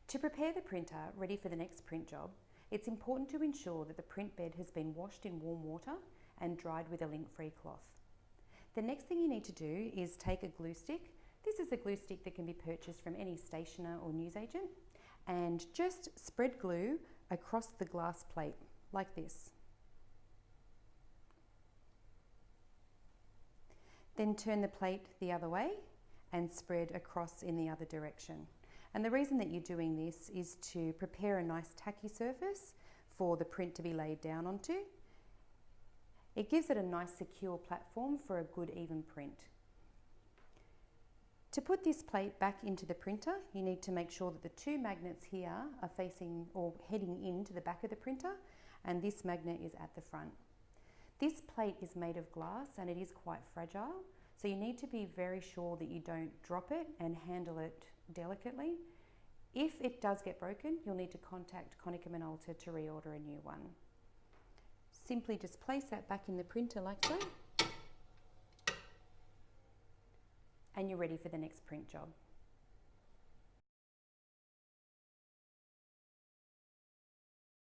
To prepare the printer ready for the next print job, it's important to ensure that the print bed has been washed in warm water and dried with a lint-free cloth. The next thing you need to do is take a glue stick. This is a glue stick that can be purchased from any stationer or newsagent, and just spread glue across the glass plate like this. Then turn the plate the other way and spread across in the other direction. And the reason that you're doing this is to prepare a nice tacky surface for the print to be laid down onto. It gives it a nice secure platform for a good even print. To put this plate back into the printer, you need to make sure that the two magnets here are facing or heading into the back of the printer, and this magnet is at the front. This plate is made of glass and it is quite fragile, so you need to be very sure that you don't drop it and handle it delicately. If it does get broken, you'll need to contact Konica Minolta to reorder a new one. Simply just place that back in the printer like so, and you're ready for the next print job.